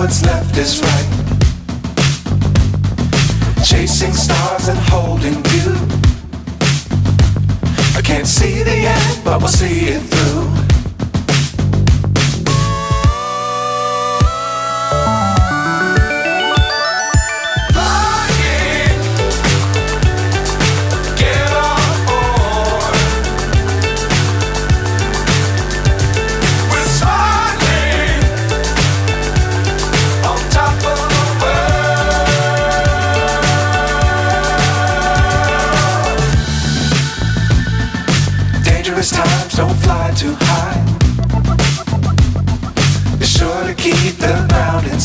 what's left is right. Chasing stars and holding you. I can't see the end, but we'll see it through. Times don't fly too high. Be sure to keep the ground in